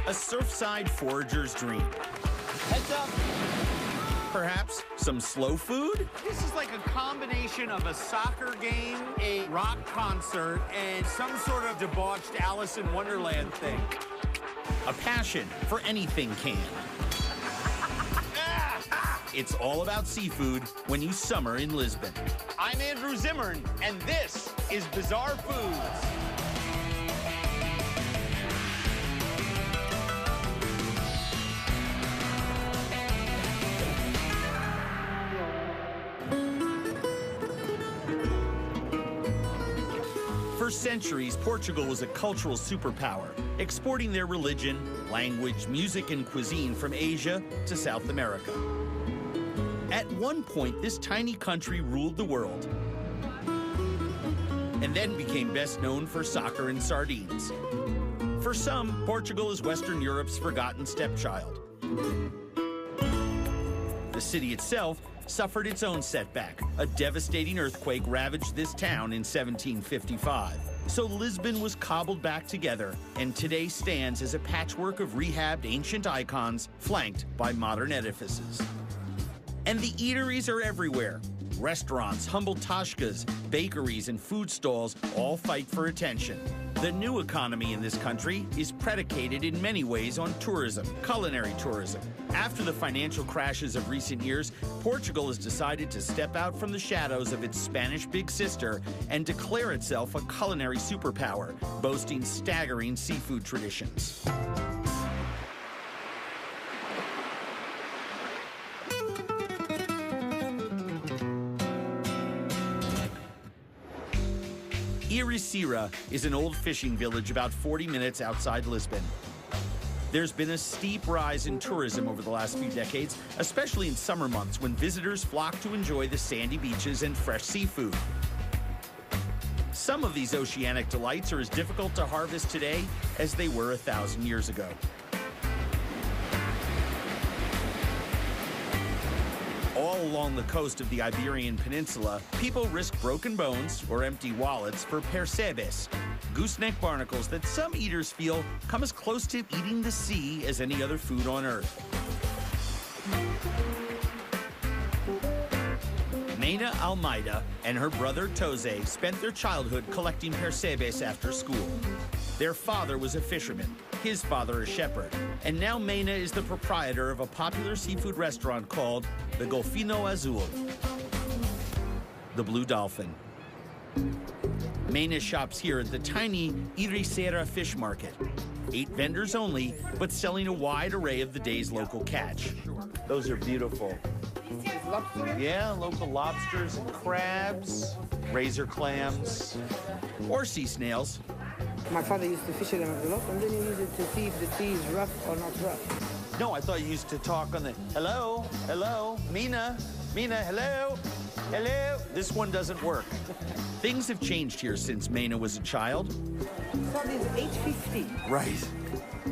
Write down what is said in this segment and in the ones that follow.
A surfside forager's dream. Heads up. Perhaps some slow food? This is like a combination of a soccer game, a rock concert, and some sort of debauched Alice in Wonderland thing. A passion for anything canned. It's all about seafood when you summer in Lisbon. I'm Andrew Zimmern, and this is Bizarre Foods. For centuries, Portugal was a cultural superpower, exporting their religion, language, music, and cuisine from Asia to South America. At one point, this tiny country ruled the world, and then became best known for soccer and sardines. For some, Portugal is Western Europe's forgotten stepchild. The city itself suffered its own setback. A devastating earthquake ravaged this town in 1755. So Lisbon was cobbled back together and today stands as a patchwork of rehabbed ancient icons flanked by modern edifices. And the eateries are everywhere. Restaurants, humble tashkas, bakeries, and food stalls all fight for attention. The new economy in this country is predicated in many ways on tourism, culinary tourism. After the financial crashes of recent years, Portugal has decided to step out from the shadows of its Spanish big sister and declare itself a culinary superpower, boasting staggering seafood traditions. Ericeira is an old fishing village about 40 minutes outside Lisbon. There's been a steep rise in tourism over the last few decades, especially in summer months when visitors flock to enjoy the sandy beaches and fresh seafood. Some of these oceanic delights are as difficult to harvest today as they were 1,000 years ago. All along the coast of the Iberian Peninsula, people risk broken bones or empty wallets for percebes, gooseneck barnacles that some eaters feel come as close to eating the sea as any other food on Earth. Mena Almeida and her brother Toze spent their childhood collecting percebes after school. Their father was a fisherman, his father a shepherd, and now Mena is the proprietor of a popular seafood restaurant called the Golfinho Azul, the Blue Dolphin. Mena shops here at the tiny Ericeira fish market. 8 vendors only, but selling a wide array of the day's local catch. Those are beautiful. Yeah, local lobsters and crabs, razor clams, or sea snails. My father used to fish them a lot, and then he used it to see if the sea is rough or not rough. No, I thought you used to talk on the, hello, hello, Mena, hello, hello. This one doesn't work. Things have changed here since Mena was a child. So it's $8.50. Right.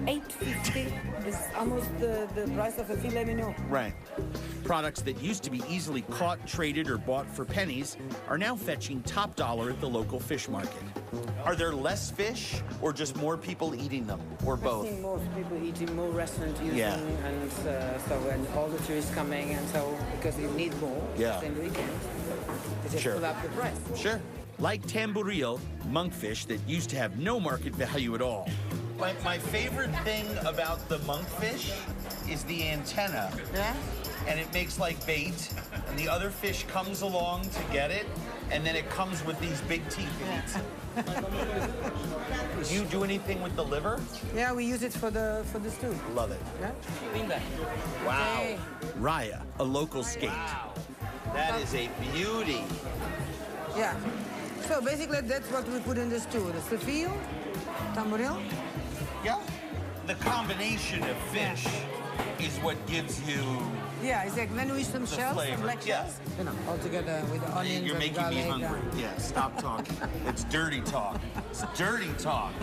$8.50 is almost the price of a filet mignon. Right. Products that used to be easily caught, traded, or bought for pennies are now fetching top dollar at the local fish market. Are there less fish, or just more people eating them, or both? I think more people eating, more restaurants using, Yeah. and so when all the tourists coming, and so because you need more Yeah. in the weekend, they just Sure. pull up the price. Sure. Like tamboril, monkfish that used to have no market value at all. My favorite thing about the monkfish is the antenna. Yeah? And it makes like bait, and the other fish comes along to get it, and then it comes with these big teeth and eats it. Do you do anything with the liver? Yeah, we use it for the stew. Love it. Yeah? Wow. Okay. Raya, a local skate. Wow. That is a beauty. Yeah. So basically, that's what we put in the stew: the sofio, tamboril. Yeah. The combination of fish is what gives you... Yeah, exactly. Then we use some shells, flavor. some black Yeah. shells. You know, all together with the onions You're and making me garlic. hungry. Yeah, stop talking. It's dirty talk. It's dirty talk.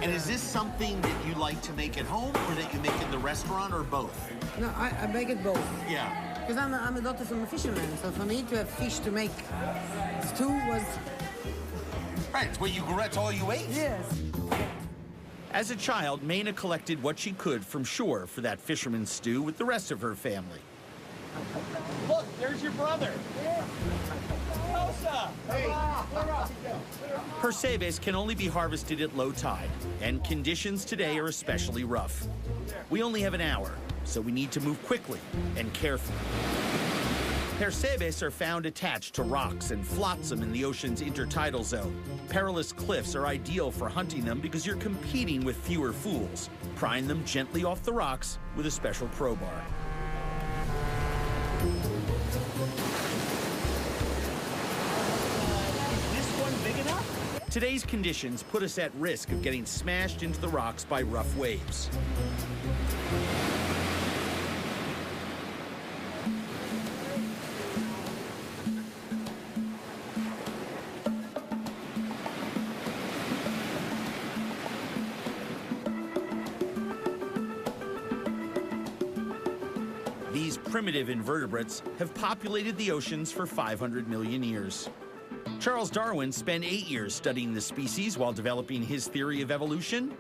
And is this something that you like to make at home, or that you make in the restaurant, or both? No, I make it both. Yeah. Because I'm a daughter from a fisherman, so for me to have fish to make stew was... Right, it's what you grew, that's all you ate. Yes. As a child, Mena collected what she could from shore for that fisherman's stew with the rest of her family. Look, there's your brother. Rosa. Hey. Percebes can only be harvested at low tide, and conditions today are especially rough. We only have an hour, so we need to move quickly and carefully. Percebes are found attached to rocks and flotsam in the ocean's intertidal zone. Perilous cliffs are ideal for hunting them because you're competing with fewer fools. Prying them gently off the rocks with a special crowbar. Is this one big enough? Today's conditions put us at risk of getting smashed into the rocks by rough waves. These primitive invertebrates have populated the oceans for 500 million years. Charles Darwin spent 8 years studying the species while developing his theory of evolution.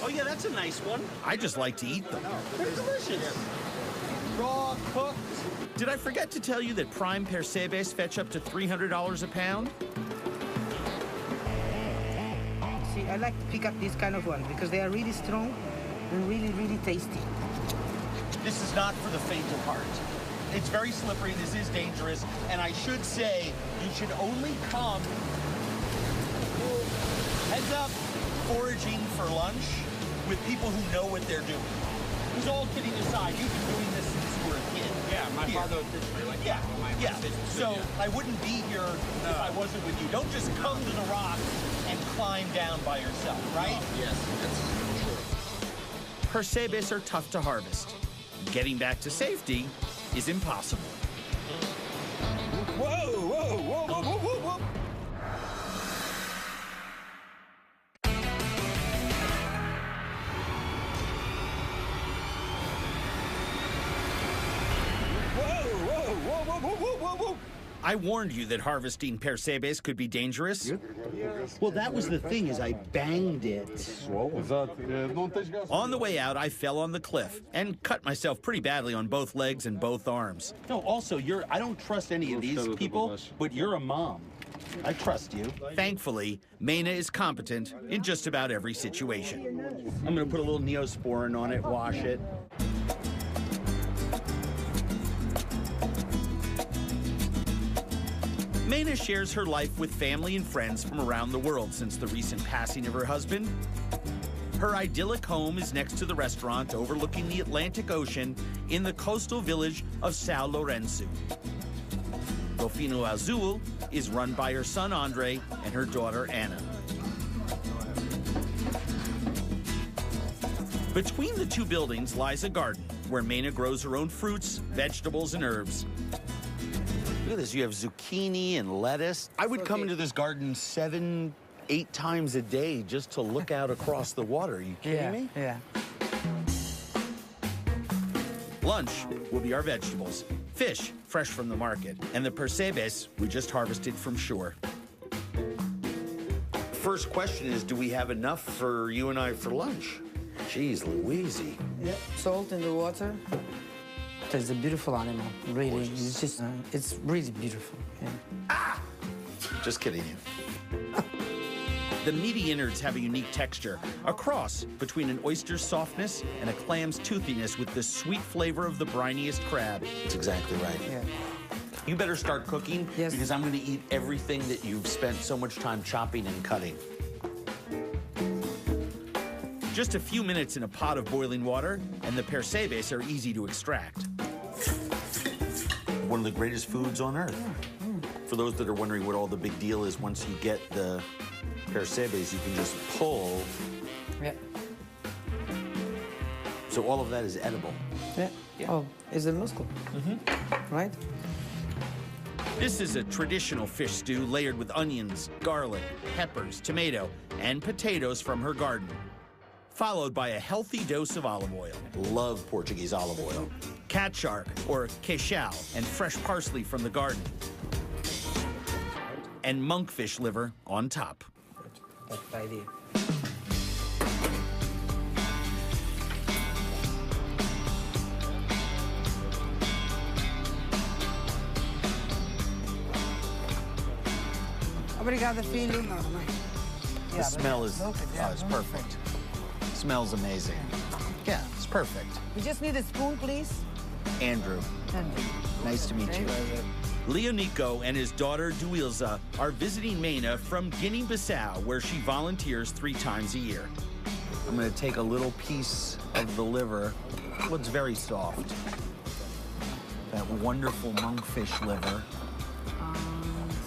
Oh yeah, that's a nice one. I just like to eat them. They're delicious. Raw, cooked. Did I forget to tell you that prime Percebes fetch up to $300 a pound? See, I like to pick up this kind of one because they are really strong and really, really tasty. This is not for the faint of heart. It's very slippery, this is dangerous, and I should say, you should only come, heads up, foraging for lunch with people who know what they're doing. Because all kidding aside, you've been doing this since you were a kid. Yeah, my father did like Yeah, my yeah. sister, So I wouldn't be here if I wasn't with you. Don't just come to the rocks and climb down by yourself, right? Yes, that's true. Percebes are tough to harvest. Getting back to safety is impossible. Whoa, whoa, whoa, whoa, whoa, whoa, whoa. I warned you that harvesting Percebes could be dangerous. Well, that was the thing, is I banged it. On the way out, I fell on the cliff and cut myself pretty badly on both legs and both arms. No, also, I don't trust any of these people, but you're a mom. I trust you. Thankfully, Mena is competent in just about every situation. I'm gonna put a little Neosporin on it, wash it. Mena shares her life with family and friends from around the world since the recent passing of her husband. Her idyllic home is next to the restaurant overlooking the Atlantic Ocean in the coastal village of São Lourenço. Golfinho Azul is run by her son Andre and her daughter Anna. Between the two buildings lies a garden where Mena grows her own fruits, vegetables, and herbs. Look at this, you have zucchini and lettuce. I would come into this garden 7, 8 times a day just to look out across the water. Are you kidding me? Yeah. Lunch will be our vegetables, fish fresh from the market, and the Percebes we just harvested from shore. First question is, do we have enough for you and I for lunch? Jeez Louise. Yeah. Salt in the water. It's a beautiful animal, really. It's just, it's really beautiful. Yeah. Just kidding you. The meaty innards have a unique texture, a cross between an oyster's softness and a clam's toothiness with the sweet flavor of the briniest crab. That's exactly right. Yeah. You better start cooking, Yes. because I'm going to eat everything that you've spent so much time chopping and cutting. Just a few minutes in a pot of boiling water, and the Percebes are easy to extract. One of the greatest foods on earth. For those that are wondering what all the big deal is, once you get the Percebes, you can just pull. Yeah. So all of that is edible. Yeah. Oh, it's a muscle. Right? This is a traditional fish stew layered with onions, garlic, peppers, tomato, and potatoes from her garden, followed by a healthy dose of olive oil. Love Portuguese olive oil. Cat shark, or queixal, and fresh parsley from the garden. And monkfish liver on top. That's the idea. Obrigada, filho. No, no. The smell is, it's perfect. Smells amazing. Yeah, it's perfect. We just need a spoon, please. Andrew, nice to meet you. Leonico and his daughter Duilza are visiting Mena from Guinea-Bissau, where she volunteers 3 times a year. I'm gonna take a little piece of the liver. Looks very soft. That wonderful monkfish liver.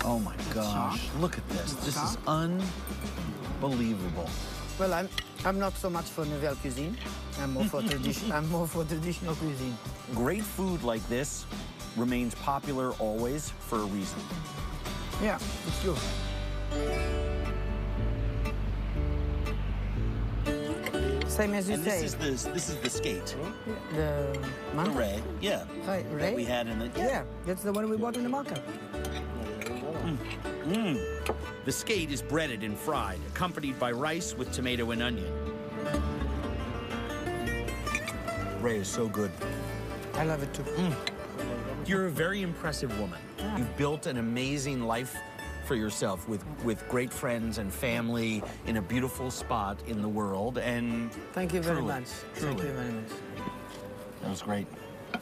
Oh my gosh, look at this. This is unbelievable. Well, I'm not so much for nouvelle cuisine. I'm more for traditional cuisine. Great food like this remains popular always for a reason. Yeah, it's true. Same as you And say. this is the skate. The The manta? ray, yeah. Hi, That Ray? we had in the Yeah, that's the one we bought in the market. The skate is breaded and fried, accompanied by rice with tomato and onion. Ray is so good. I love it too. You're a very impressive woman. You've built an amazing life for yourself with great friends and family in a beautiful spot in the world. And Thank you very truly, much. truly. Thank you very much. That was great.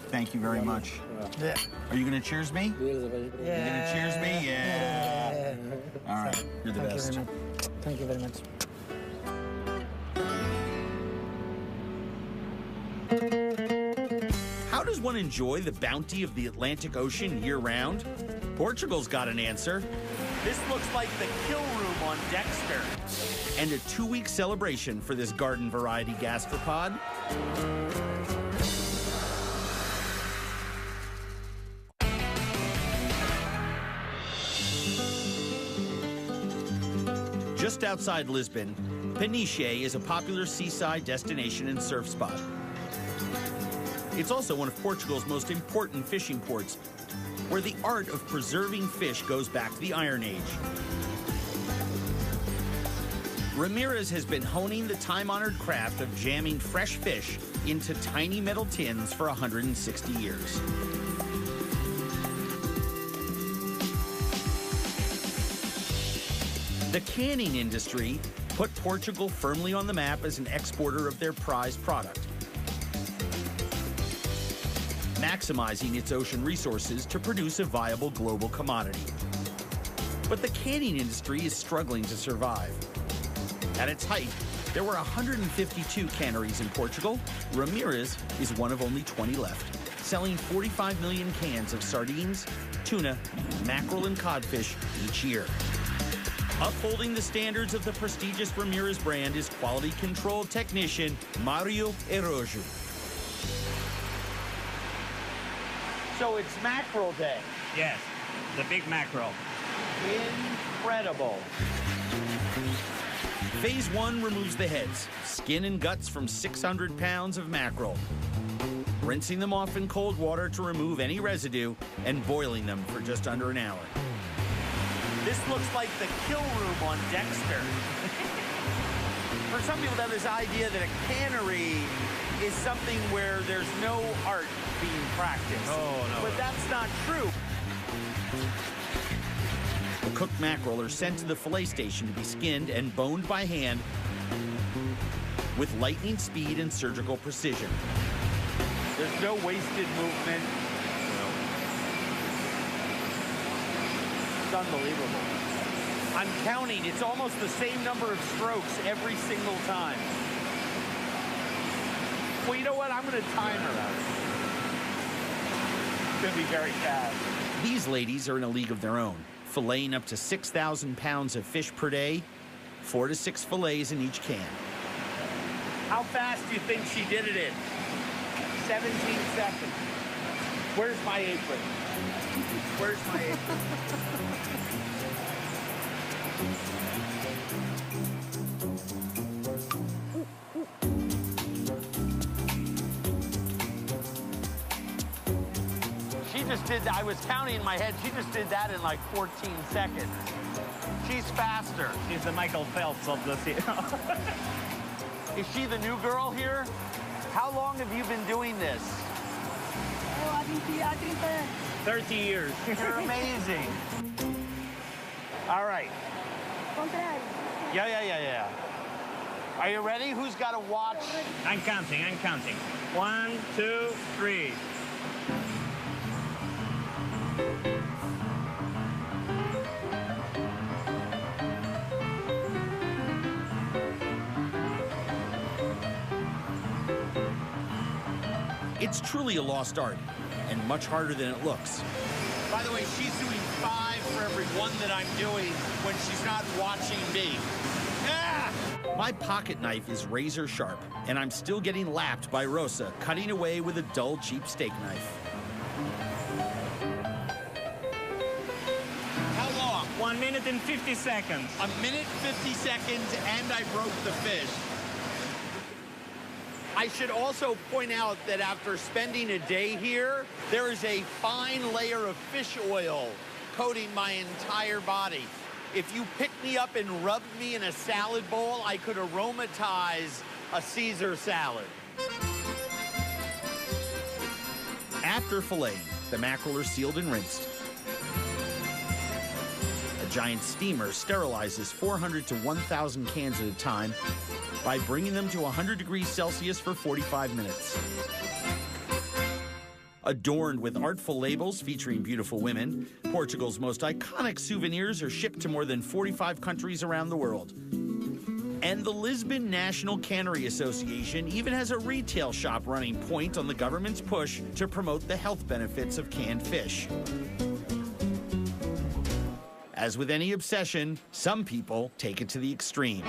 Thank you very much. Yeah. Are you gonna cheers me? Yeah. You gonna cheers me? Yeah. All right. You're the Thank best. you very much. Thank you very much. How does one enjoy the bounty of the Atlantic Ocean year-round? Portugal's got an answer. This looks like the kill room on Dexter. And a 2-week celebration for this garden variety gastropod. Just outside Lisbon, Peniche is a popular seaside destination and surf spot. It's also one of Portugal's most important fishing ports, where the art of preserving fish goes back to the Iron Age. Ramirez has been honing the time-honored craft of jamming fresh fish into tiny metal tins for 160 years. The canning industry put Portugal firmly on the map as an exporter of their prized product, maximizing its ocean resources to produce a viable global commodity. But the canning industry is struggling to survive. At its height, there were 152 canneries in Portugal. Ramirez is one of only 20 left, selling 45 million cans of sardines, tuna, mackerel, and codfish each year. Upholding the standards of the prestigious Ramirez brand is quality control technician Mario Erojo. So it's mackerel day. Yes, the big mackerel. Incredible. Phase 1 removes the heads, skin and guts from 600 pounds of mackerel, rinsing them off in cold water to remove any residue and boiling them for just under an hour. This looks like the kill room on Dexter. For some people, they have this idea that a cannery is something where there's no art being practiced. Oh, no. But that's not true. The cooked mackerel are sent to the fillet station to be skinned and boned by hand with lightning speed and surgical precision. There's no wasted movement. It's unbelievable. I'm counting. It's almost the same number of strokes every single time. Well, you know what? I'm going to time her out. It's going to be very fast. These ladies are in a league of their own, filleting up to 6,000 pounds of fish per day, 4 to 6 fillets in each can. How fast do you think she did it in? 17 seconds. Where's my apron? Where's my apron? She just did that. I was counting in my head. She just did that in like 14 seconds. She's faster. She's the Michael Phelps of the sea. Is she the new girl here? How long have you been doing this? Oh, 30 years. You're amazing. All right. Yeah. Are you ready? Who's got to watch? I'm counting. 1, 2, 3. It's truly a lost art, and much harder than it looks. By the way, she's doing 5 for every 1 that I'm doing when she's not watching me. Ah! My pocket knife is razor sharp, and I'm still getting lapped by Rosa, cutting away with a dull, cheap steak knife. How long? 1 minute and 50 seconds. 1 minute, 50 seconds, and I broke the fish. I should also point out that after spending a day here, there is a fine layer of fish oil coating my entire body. If you picked me up and rubbed me in a salad bowl, I could aromatize a Caesar salad. After filleting, the mackerel are sealed and rinsed. A giant steamer sterilizes 400 to 1,000 cans at a time by bringing them to 100 degrees Celsius for 45 minutes. Adorned with artful labels featuring beautiful women, Portugal's most iconic souvenirs are shipped to more than 45 countries around the world. And the Lisbon National Cannery Association even has a retail shop running point on the government's push to promote the health benefits of canned fish. As with any obsession, some people take it to the extreme.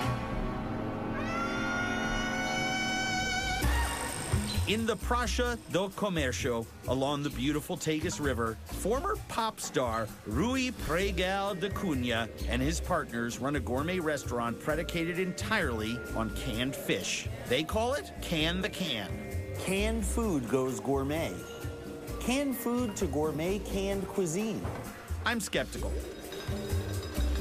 In the Praça do Comércio, along the beautiful Tagus River, former pop star Rui Pregal de Cunha and his partners run a gourmet restaurant predicated entirely on canned fish. They call it Can the Can. Canned food goes gourmet. Canned food to gourmet canned cuisine. I'm skeptical.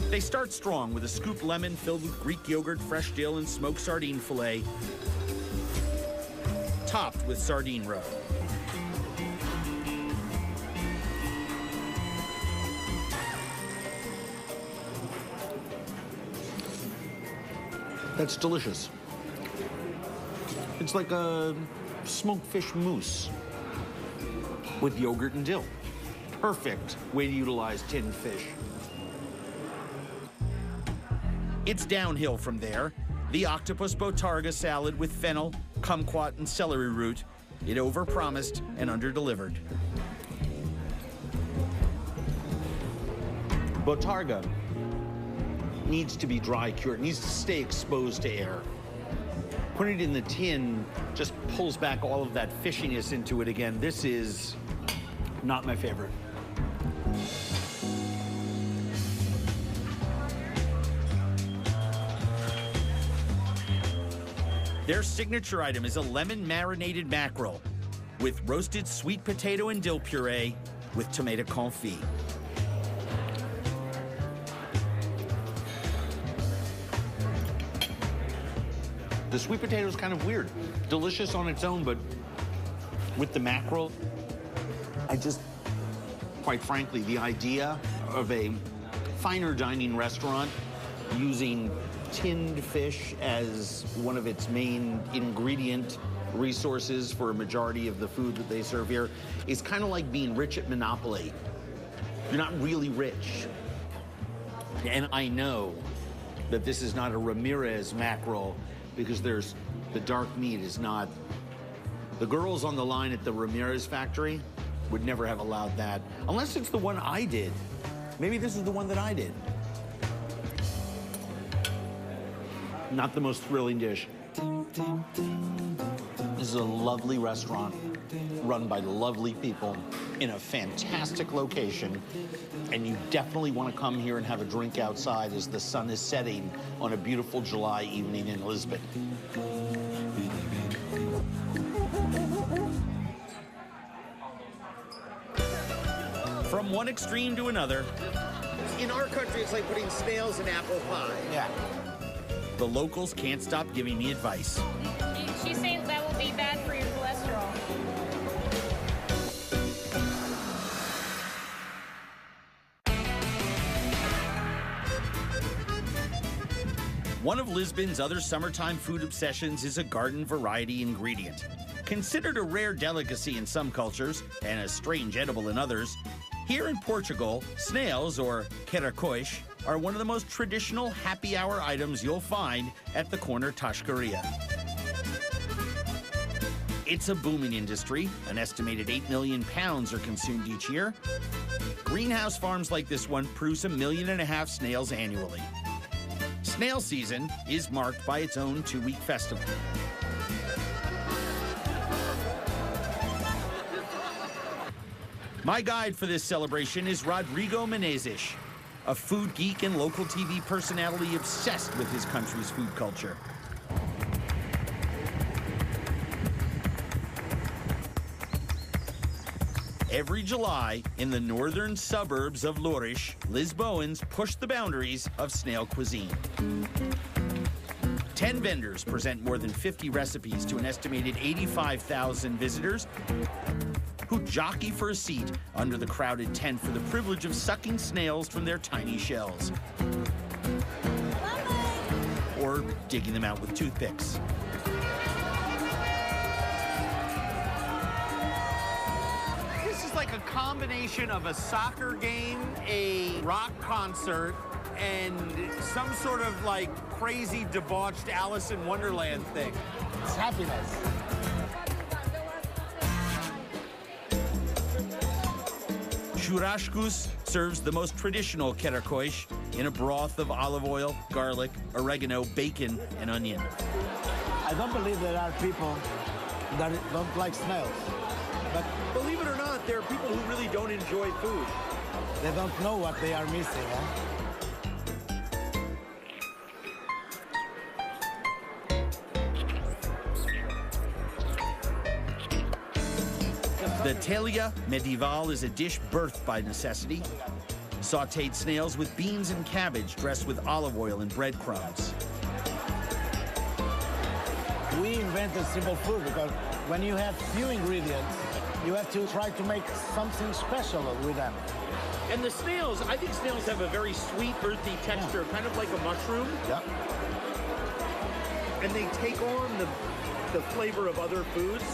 They start strong with a scooped lemon filled with Greek yogurt, fresh dill, and smoked sardine fillet, topped with sardine roe. That's delicious. It's like a smoked fish mousse with yogurt and dill. Perfect way to utilize tinned fish. It's downhill from there. The octopus botarga salad with fennel, kumquat, and celery root. It overpromised and underdelivered. Botarga needs to be dry cured, needs to stay exposed to air. Putting it in the tin just pulls back all of that fishiness into it again. This is not my favorite. Their signature item is a lemon-marinated mackerel with roasted sweet potato and dill puree with tomato confit. The sweet potato is kind of weird. Delicious on its own, but with the mackerel, quite frankly, the idea of a finer dining restaurant using tinned fish as one of its main ingredient resources for a majority of the food that they serve here is kind of like being rich at Monopoly. You're not really rich. And I know that this is not a Ramirez mackerel because the dark meat is not. The girls on the line at the Ramirez factory would never have allowed that, unless it's the one I did. Maybe this is the one that I did. Not the most thrilling dish. This is a lovely restaurant run by lovely people in a fantastic location, and you definitely want to come here and have a drink outside as the sun is setting on a beautiful July evening in Lisbon. From one extreme to another, In our country, it's like putting snails in apple pie. Yeah. the locals can't stop giving me advice. She's saying that will be bad for your cholesterol. One of Lisbon's other summertime food obsessions is a garden variety ingredient. Considered a rare delicacy in some cultures and a strange edible in others, here in Portugal, snails, or caracóis, are one of the most traditional happy hour items you'll find at the corner tascaria. It's a booming industry. An estimated 8 million pounds are consumed each year. Greenhouse farms like this one produce 1.5 million snails annually. Snail season is marked by its own 2-week festival. My guide for this celebration is Rodrigo Menezes, a food geek and local TV personality obsessed with his country's food culture. Every July, in the northern suburbs of Loures, Lisboans push the boundaries of snail cuisine. 10 vendors present more than 50 recipes to an estimated 85,000 visitors who jockey for a seat under the crowded tent for the privilege of sucking snails from their tiny shells. Or digging them out with toothpicks. This is like a combination of a soccer game, a rock concert, and some sort of like crazy debauched Alice in Wonderland thing. It's happiness. Churrascos serves the most traditional caracóis in a broth of olive oil, garlic, oregano, bacon, and onion. I don't believe there are people that don't like snails. But believe it or not, there are people who really don't enjoy food. They don't know what they are missing, huh? The telia medieval is a dish birthed by necessity. Sautéed snails with beans and cabbage dressed with olive oil and breadcrumbs. We invented simple food because when you have few ingredients, you have to try to make something special with them. And the snails, I think snails have a very sweet, earthy texture, kind of like a mushroom. Yeah. And they take on the flavor of other foods.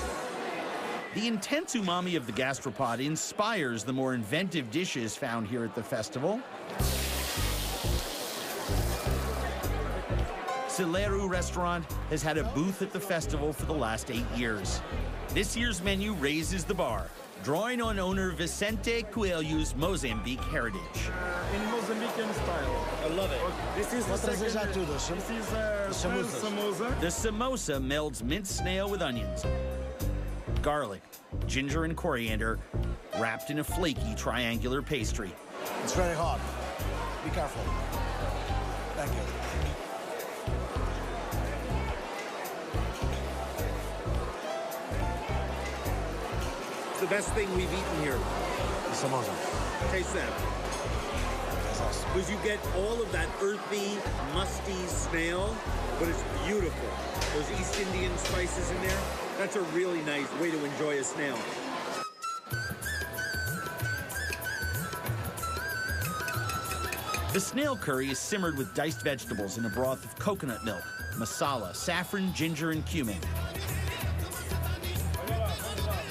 The intense umami of the gastropod inspires the more inventive dishes found here at the festival. Celeru restaurant has had a booth at the festival for the last 8 years. This year's menu raises the bar, drawing on owner Vicente Coelho's Mozambique heritage. In Mozambican style. I love it. This is What the does this second. have to do? This is samosa. The samosa melds minced snail with onions, garlic, ginger, and coriander, wrapped in a flaky triangular pastry. It's very hot. Be careful. Thank you. It's the best thing we've eaten here. The samosa. Taste that. That's awesome. Because you get all of that earthy, musty snail, but it's beautiful. Those East Indian spices in there, that's a really nice way to enjoy a snail. The snail curry is simmered with diced vegetables in a broth of coconut milk, masala, saffron, ginger, and cumin.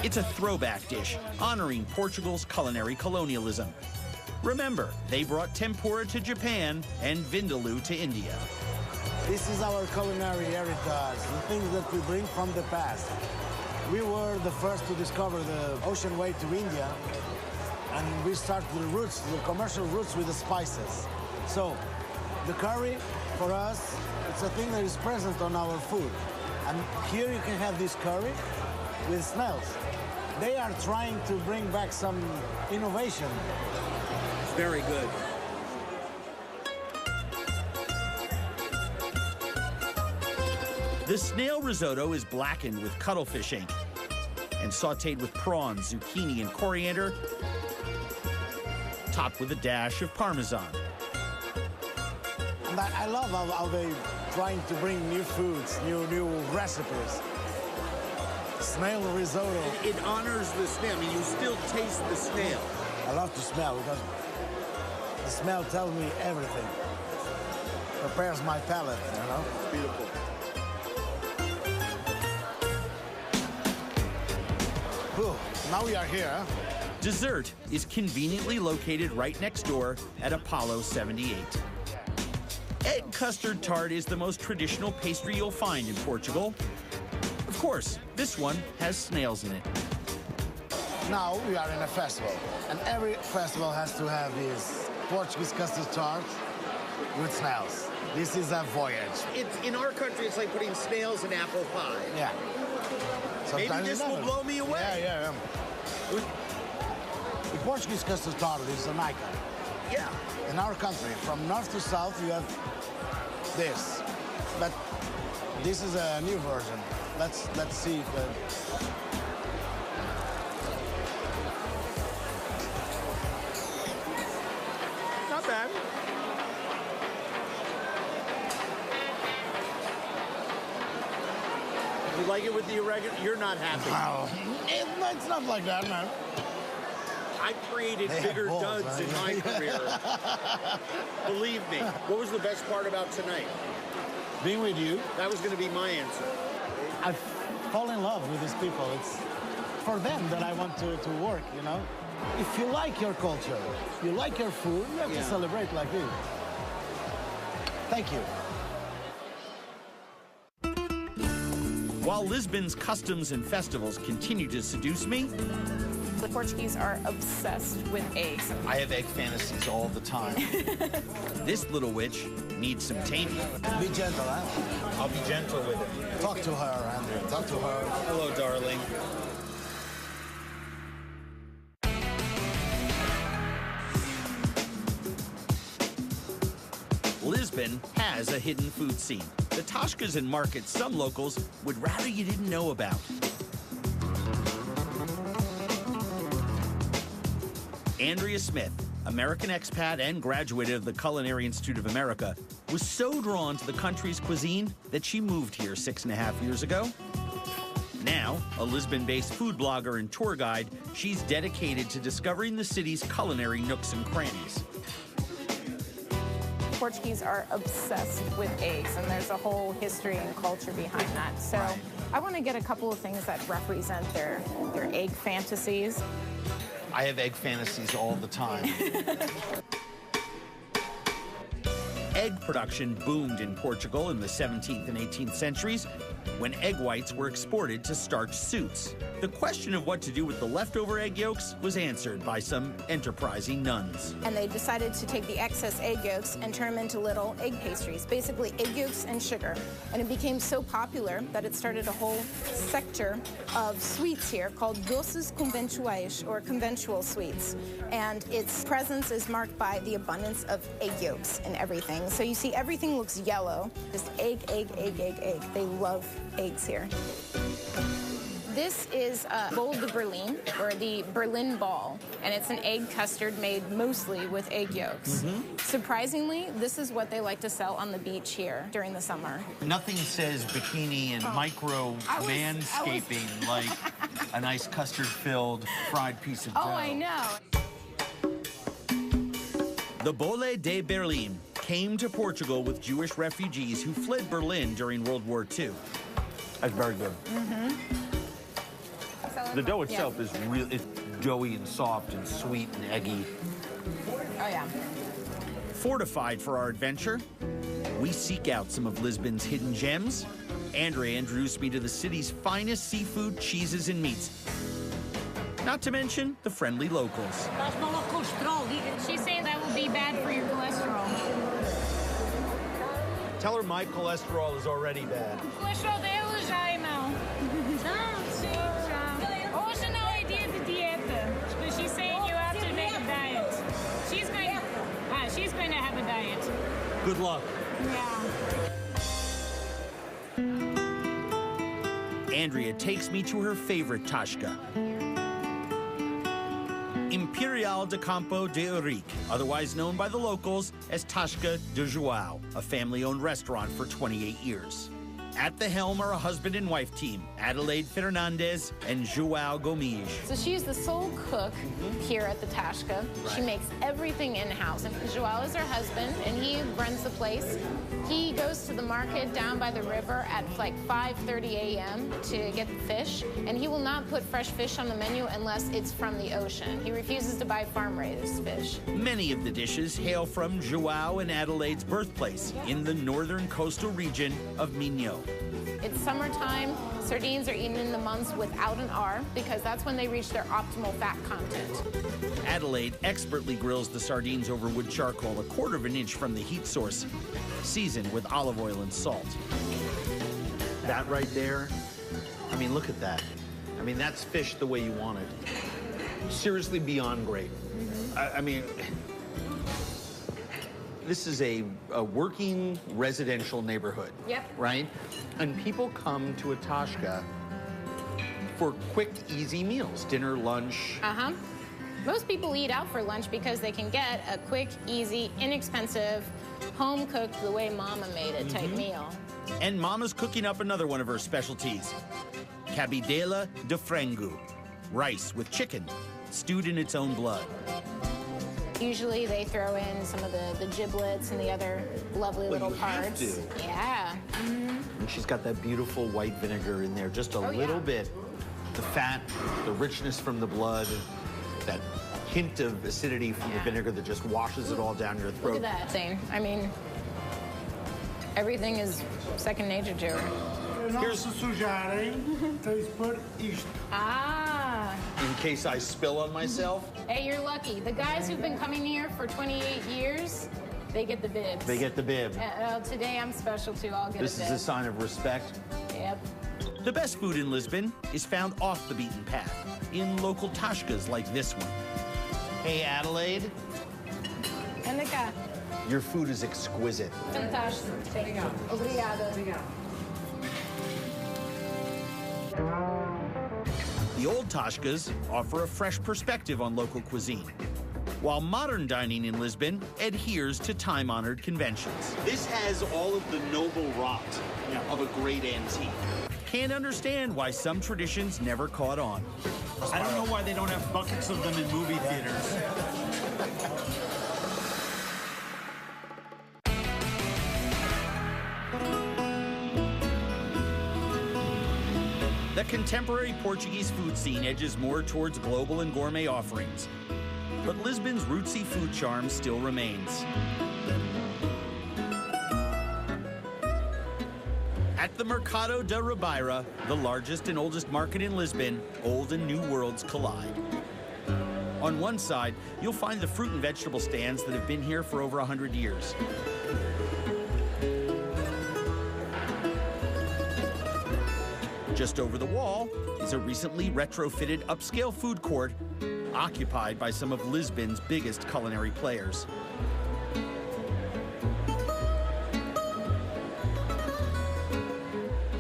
It's a throwback dish, honoring Portugal's culinary colonialism. Remember, they brought tempura to Japan and vindaloo to India. This is our culinary heritage, the things that we bring from the past. We were the first to discover the ocean way to India, and we start the roots, the commercial roots with the spices. So, the curry, for us, it's a thing that is present on our food. And here you can have this curry with snails. They are trying to bring back some innovation. It's very good. The snail risotto is blackened with cuttlefish ink and sautéed with prawns, zucchini, and coriander, topped with a dash of Parmesan. And I love how they're trying to bring new foods, new recipes. Snail risotto. It honors the snail. I mean, you still taste the snail. I love to smell because the smell tells me everything. prepares my palate, you know? Beautiful. Whew, now we are here, huh? Dessert is conveniently located right next door at Apollo 78. Egg custard tart is the most traditional pastry you'll find in Portugal. Of course, this one has snails in it. Now we are in a festival, and every festival has to have this Portuguese custard tart with snails. This is a voyage. It's in our country. It's like putting snails in apple pie. Yeah. Maybe Sometimes this it's will better. blow me away. Yeah. The Portuguese custard tart is an icon. Yeah. In our country, from north to south, you have this, but this is a new version. Let's see if Not bad. You like it with the oregano? You're not happy. Oh, it's not like that, man. I created They have bigger balls, duds huh? in my career. Believe me. What was the best part about tonight? Being with you, That was going to be my answer. I fall in love with these people. It's for them that I want to work, you know? If you like your culture, you like your food, you have to celebrate like this. Thank you. While Lisbon's customs and festivals continue to seduce me, The Portuguese are obsessed with eggs. I have egg fantasies all the time. this little witch needs some taming. Be gentle, huh? I'll be gentle with it. Talk to her, Andrew. Talk to her. Hello, darling. Lisbon has a hidden food scene. The Tascas and markets some locals would rather you didn't know about. Andrea Smith, American expat and graduate of the Culinary Institute of America, was so drawn to the country's cuisine that she moved here 6.5 years ago. Now, a Lisbon-based food blogger and tour guide, she's dedicated to discovering the city's culinary nooks and crannies. Portuguese are obsessed with eggs, and there's a whole history and culture behind that. So I want to get a couple of things that represent their egg fantasies. I have egg fantasies all the time. Egg production boomed in Portugal in the 17th and 18th centuries when egg whites were exported to starch suits. The question of what to do with the leftover egg yolks was answered by some enterprising nuns. And they decided to take the excess egg yolks and turn them into little egg pastries, basically egg yolks and sugar. And it became so popular that it started a whole sector of sweets here called doces conventuais, or conventual sweets. And its presence is marked by the abundance of egg yolks in everything. So you see everything looks yellow, just egg, egg, egg, egg, egg. They love eggs here. This is Bol de Berlin, or the Berlin ball, and it's an egg custard made mostly with egg yolks. Surprisingly, this is what they like to sell on the beach here during the summer. Nothing says bikini and micro manscaping like a nice custard-filled fried piece of dough. Oh, I know. The Bole de Berlin came to Portugal with Jewish refugees who fled Berlin during World War II. That's very good. The dough itself is really it's doughy and soft and sweet and eggy. Oh, yeah. Fortified for our adventure, we seek out some of Lisbon's hidden gems. Andrea introduced me to the city's finest seafood, cheeses, and meats. Not to mention the friendly locals. She's saying that will be bad for your cholesterol. Tell her my cholesterol is already bad. O cholesterol dela já, irmão. Sim, já. Hoje não é dia de dieta. But she's saying you have to make a diet. She's going to have a diet. Good luck. Yeah. Andrea takes me to her favorite Tasca, Imperial de Campo de Urique, otherwise known by the locals as Tasca de João, a family-owned restaurant for 28 years. At the helm are a husband and wife team, Adelaide Fernandez and João Gomes. So she's the sole cook here at the Tashka. She makes everything in-house. And João is her husband, and he runs the place. He goes to the market down by the river at like 5:30 a.m. to get the fish, and he will not put fresh fish on the menu unless it's from the ocean. He refuses to buy farm-raised fish. Many of the dishes hail from João and Adelaide's birthplace in the northern coastal region of Minho. It's summertime. Sardines are eaten in the months without an R because that's when they reach their optimal fat content. Adelaide expertly grills the sardines over wood charcoal 1/4 of an inch from the heat source, seasoned with olive oil and salt. That right there, I mean, look at that. I mean, that's fish the way you want it. Seriously beyond great. I mean, this is a working residential neighborhood. Yep. Right? And people come to Atashka for quick, easy meals, dinner, lunch. Uh-huh. Most people eat out for lunch because they can get a quick, easy, inexpensive, home-cooked, the way Mama made it type meal. And Mama's cooking up another one of her specialties, cabidela de frango, rice with chicken, stewed in its own blood. Usually they throw in some of the giblets and the other lovely little you have parts. to. Yeah. And she's got that beautiful white vinegar in there, just a little bit. The fat, the richness from the blood, that hint of acidity from the vinegar that just washes it all down your throat. Look at that thing. I mean, everything is second nature to her. Here's Ah. in case I spill on myself. Hey, you're lucky. The guys who've been coming here for 28 years, they get the bibs. They get the bib. Today I'm special too. I'll get This a is bib. a sign of respect. Yep. The best food in Lisbon is found off the beaten path, in local tashkas like this one. Hey, Adelaide, Anda cá. your food is exquisite. Fantástico. Obrigada. The old tashkas offer a fresh perspective on local cuisine, while modern dining in Lisbon adheres to time-honored conventions. This has all of the noble rot of a great antique. Can't understand why some traditions never caught on. I don't know why they don't have buckets of them in movie theaters. The contemporary Portuguese food scene edges more towards global and gourmet offerings, but Lisbon's rootsy food charm still remains. At the Mercado da Ribeira, the largest and oldest market in Lisbon, old and new worlds collide. On one side, you'll find the fruit and vegetable stands that have been here for over 100 years. Just over the wall is a recently retrofitted upscale food court occupied by some of Lisbon's biggest culinary players.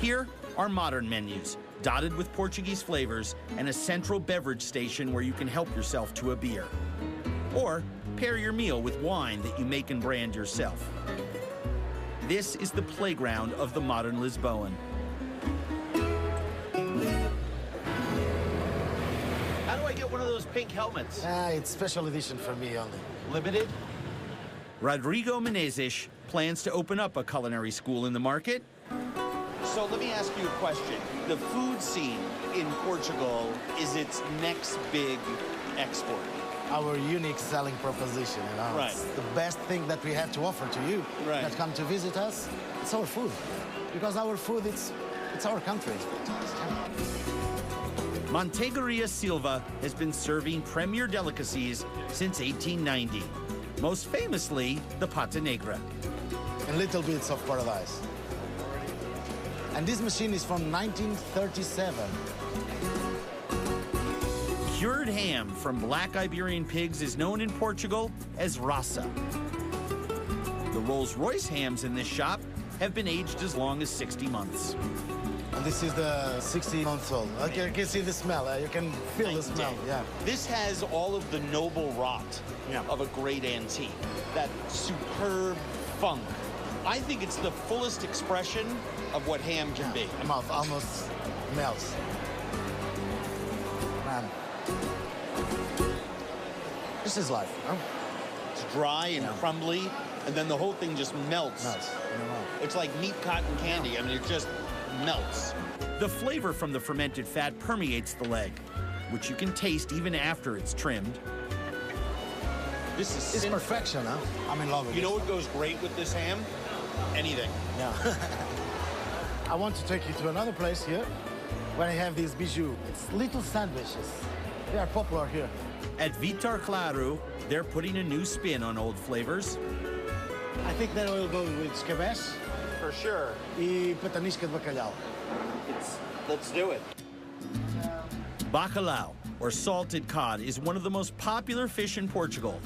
Here are modern menus, dotted with Portuguese flavors, and a central beverage station where you can help yourself to a beer. Or pair your meal with wine that you make and brand yourself. This is the playground of the modern Lisboan. How do I get one of those pink helmets? It's special edition for me only. Limited? Rodrigo Menezes plans to open up a culinary school in the market. So let me ask you a question. The food scene in Portugal is its next big export. Our unique selling proposition, you know. Right. It's the best thing that we have to offer to you that come to visit us. It's our food. Because our food, it's our country. Montegaria Silva has been serving premier delicacies since 1890. Most famously, the pata negra. And little bits of paradise. And this machine is from 1937. Cured ham from black Iberian pigs is known in Portugal as rasa. The Rolls-Royce hams in this shop have been aged as long as 60 months. And this is the 60 months old. You can see the smell. You can feel the smell. Yeah. This has all of the noble rot of a great antique. That superb funk I think it's the fullest expression of what ham can be. My mouth almost melts. Man, this is life, huh? It's dry and crumbly, and then the whole thing just melts. Melts in your mouth. It's like meat cotton candy. I mean, it just melts. The flavor from the fermented fat permeates the leg, which you can taste even after it's trimmed. This is It's perfection, huh? I'm in love with You it. know what goes great with this ham? Anything. Yeah. I want to take you to another place here where I have these bijoux. It's little sandwiches. They are popular here. At Vitor Claro, they're putting a new spin on old flavors. I think that will go with escabeche For sure. e patanisca de bacalhau. Let's do it. Bacalhau, or salted cod, is one of the most popular fish in Portugal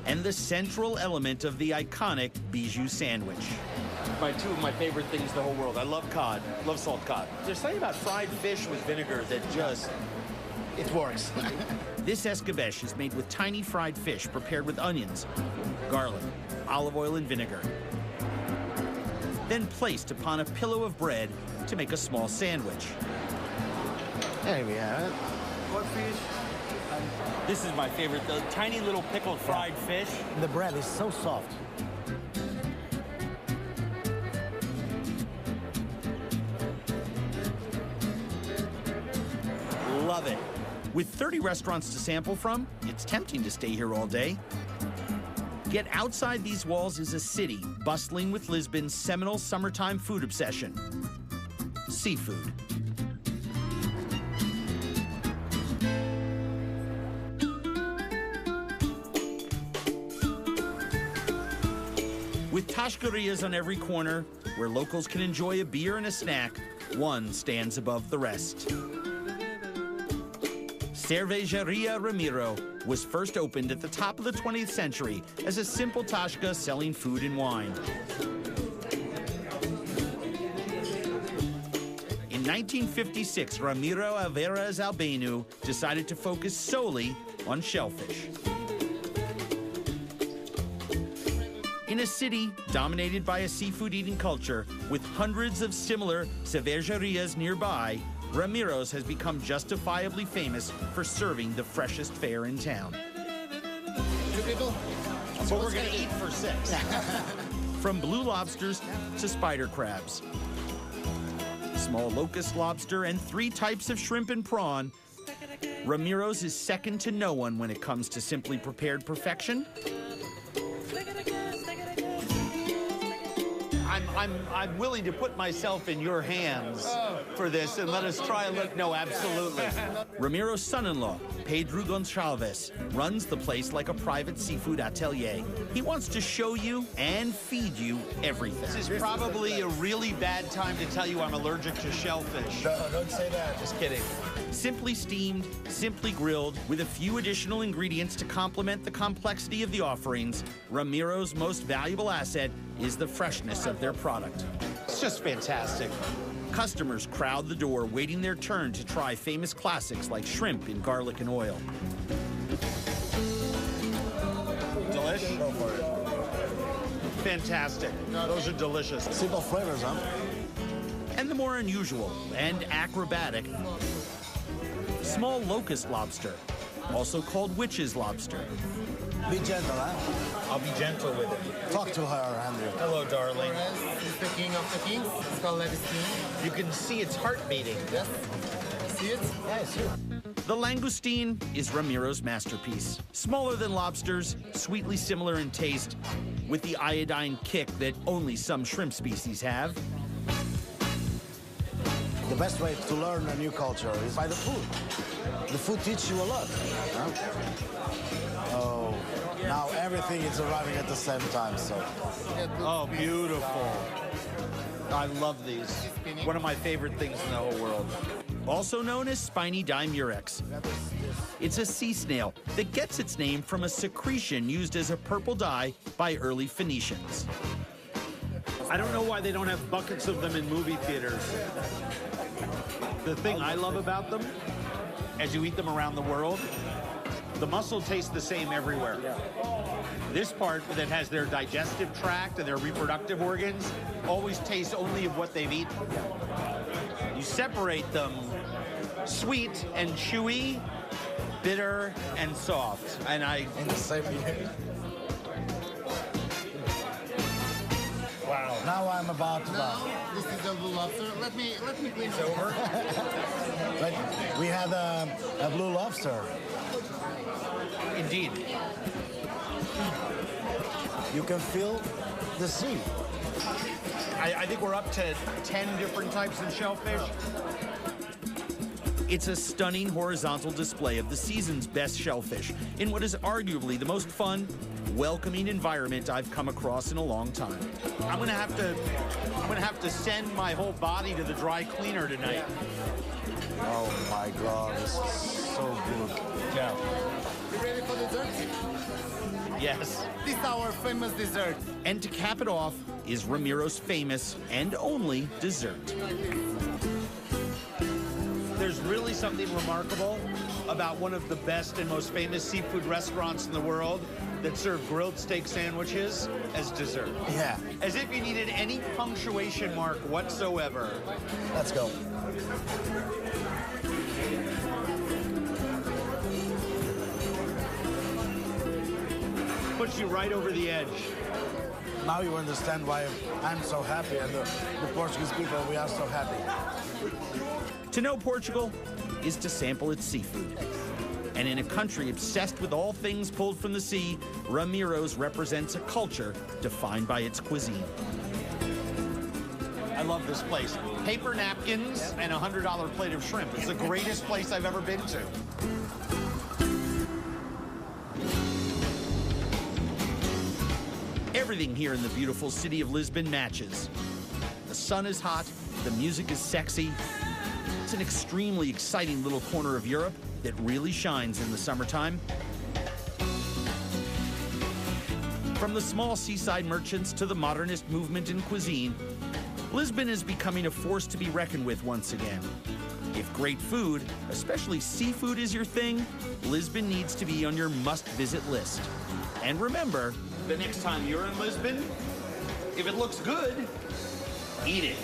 and the central element of the iconic bijou sandwich. Two of my favorite things in the whole world. I love cod, love salt cod. There's something about fried fish with vinegar that just... It works. This escabeche is made with tiny fried fish prepared with onions, garlic, olive oil, and vinegar. Then placed upon a pillow of bread to make a small sandwich. There we have it. This is my favorite, the tiny little pickled fried fish. The bread is so soft. Love it. With 30 restaurants to sample from, it's tempting to stay here all day. Yet outside these walls is a city bustling with Lisbon's seminal summertime food obsession: seafood. With tascarias on every corner, where locals can enjoy a beer and a snack, one stands above the rest. Cervejaria Ramiro was first opened at the top of the 20th century as a simple tasca selling food and wine. In 1956, Ramiro Alvarez Albenu decided to focus solely on shellfish. In a city dominated by a seafood-eating culture with hundreds of similar cervejarias nearby, Ramiro's has become justifiably famous for serving the freshest fare in town. 2 people? That's what we're gonna eat for 6. From blue lobsters to spider crabs, small locust lobster, and 3 types of shrimp and prawn, Ramiro's is second to no one when it comes to simply prepared perfection. I'm willing to put myself in your hands for this and let us try a look. No, absolutely. Ramiro's son-in-law, Pedro Gonçalves, runs the place like a private seafood atelier. He wants to show you and feed you everything. This is probably a really bad time to tell you I'm allergic to shellfish. No, don't say that. Just kidding. Simply steamed, simply grilled, with a few additional ingredients to complement the complexity of the offerings, Ramiro's most valuable asset is the freshness of their product. It's just fantastic. Customers crowd the door, waiting their turn to try famous classics like shrimp in garlic and oil. Delish? Go for it. Fantastic. Those are delicious. Simple flavors, huh? And the more unusual and acrobatic, small locust lobster, also called witch's lobster. Be gentle, huh? I'll be gentle with it. Talk to her, Andrew. Hello, darling. It's the king of the kings. It's called Levistine. You can see its heart beating. Yes. See it? Yeah, I see it. The langoustine is Ramiro's masterpiece. Smaller than lobsters, sweetly similar in taste, with the iodine kick that only some shrimp species have. The best way to learn a new culture is by the food. The food teaches you a lot. Huh? Oh, now everything is arriving at the same time, so. Oh, beautiful. I love these. One of my favorite things in the whole world. Also known as spiny dimurex. It's a sea snail that gets its name from a secretion used as a purple dye by early Phoenicians. I don't know why they don't have buckets of them in movie theaters. The thing I love about them, as you eat them around the world, The mussel tastes the same everywhere. This part that has their digestive tract and their reproductive organs always tastes only of what they've eaten. You separate them sweet and chewy, bitter and soft. And In the same year. wow. Now I'm about to Now, this is the blue lobster. Let me clean it over. But we had a blue lobster. Indeed. You can feel the sea. I think we're up to 10 different types of shellfish. It's a stunning horizontal display of the season's best shellfish in what is arguably the most fun, welcoming environment I've come across in a long time. I'm gonna have to send my whole body to the dry cleaner tonight. Oh my God, this is so good. Yeah. You ready for dessert? Yes. This is our famous dessert. And to cap it off is Ramiro's famous and only dessert. There's really something remarkable about one of the best and most famous seafood restaurants in the world that serve grilled steak sandwiches as dessert. Yeah, As if you needed any punctuation mark whatsoever. let's go. Puts you right over the edge. Now you understand why I'm so happy and the Portuguese people, we are so happy. To know Portugal is to sample its seafood. And in a country obsessed with all things pulled from the sea, Ramiro's represents a culture defined by its cuisine. I love this place. Paper napkins and a $100 plate of shrimp. It's the greatest place I've ever been to. Everything here in the beautiful city of Lisbon matches. The sun is hot, the music is sexy. It's an extremely exciting little corner of Europe that really shines in the summertime. From the small seaside merchants to the modernist movement in cuisine, Lisbon is becoming a force to be reckoned with once again. If great food, especially seafood, is your thing, Lisbon needs to be on your must-visit list. And remember, The next time you're in Lisbon, if it looks good, eat it.